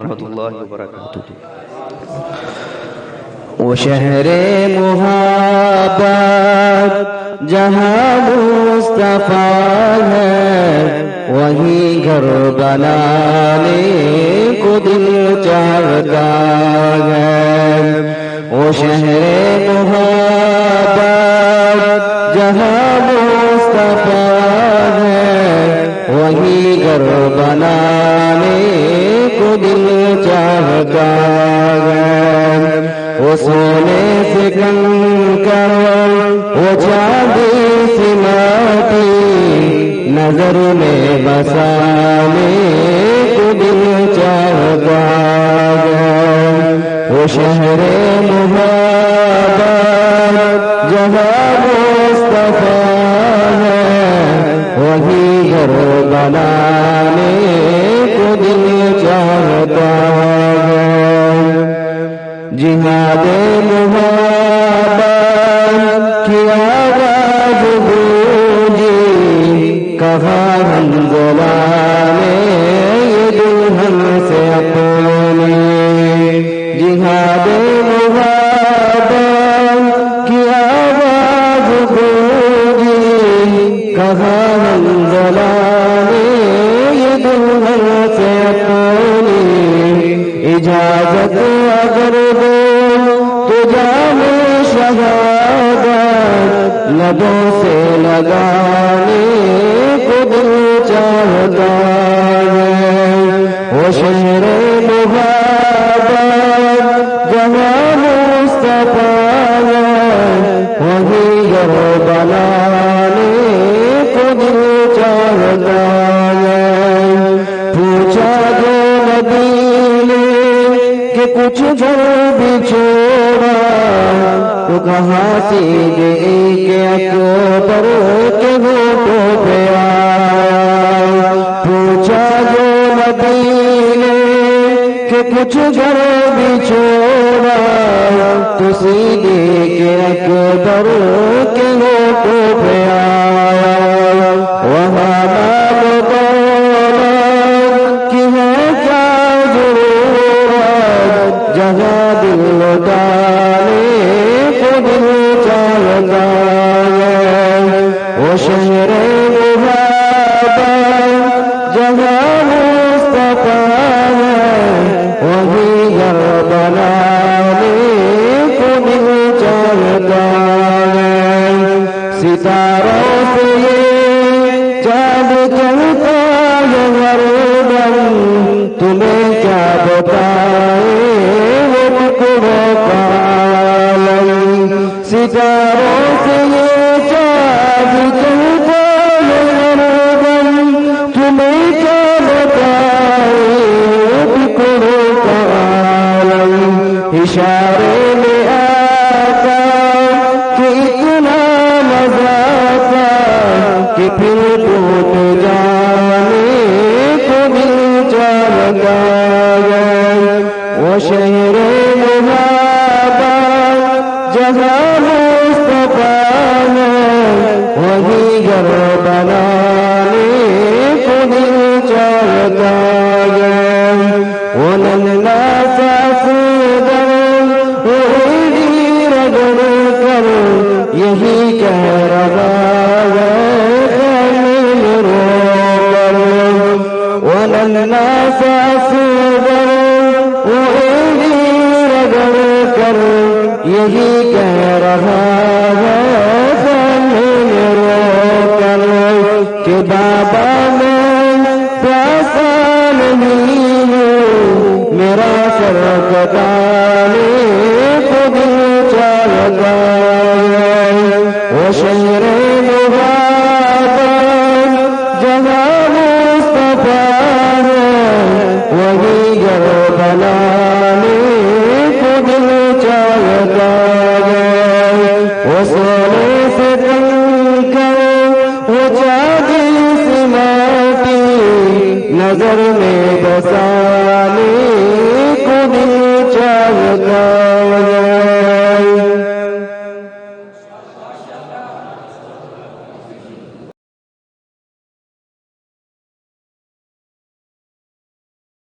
ورحمۃ اللہ وبرکاتہ۔ وہ شہر محبت جہاں مصطفیٰ ہے، وہیں گھر بنانے کو دل چاہتا ہے۔ وہ شہر محبت جہاں مصطفیٰ ہے، وہیں گھر بنانے کو دل چاہتا ہے۔ وہ سونے سے کنکر، وہ چاندی سے ماٹی، نظر میں بسانے کو دل چاہتا ہے۔ وہ شہر محبت جہاں مصطفیٰ ہے، وہی گھر بنانے کو دل چاہتا ہے۔ جہاد محبت کی آواز گونجی، کہاں حنظلہ نے یہ دلہن سے اپنی۔ جہاد محبت کی آواز گونجی، کہاں حنظلہ نے یہ دلہن سے اپنی۔ اجازت اگر دو تو جامِ شہادت لبوں سے لگانے کو دل چاہتا ہے۔ وہ شہر محبت جہاں مصطفیٰ ہے، وہیں گھر بنانے کو دل چاہتا ہے۔ پوچھا جو نبی کہ کچھ گھر بھی چھوڑا، تو کہاں سیدھے کے اکبر کے ہوٹوں پہ آیا۔ پوچھا جو نبی نے کہ کچھ گھر بھی چھوڑا، تو سیدھے کے اکبر کے ہوٹوں پہ آیا۔ وہاں نام دولت کی ہے کیا ضرورت، جہاں دل لٹانے کو دل چاہتا ہے۔ وہ شہر محبت جہاں مصطفیٰ ہے، وہیں گھر بنانے کو دل چاہتا ہے۔ ستاروں سے یہ چاند چلتا ہے ہر دم، تمہیں کیا بتائے وہ ٹکڑوں کا عالم۔ ستاروں سے یہ چاند چلتا ہے ہر دم، تمہیں کیا بتائے وہ ٹکڑوں کا عالم۔ اشارے میں آتا کہ اتنا مزہ تھا کہ پھر ٹوٹ جانے کو دل چاہتا ہے۔ وہ شہر محبت جہاں مصطفیٰ ہے، وہیں گھر بنانے کو دل چاہتا ہے۔ وہ ننھا سا سوگر اڑی رگڑ کر یہی کہہ رہا ہے خیمے رو کر۔ وہ ننھا سا سوگر اڑی رگڑ کر یہی کہہ رہا ہے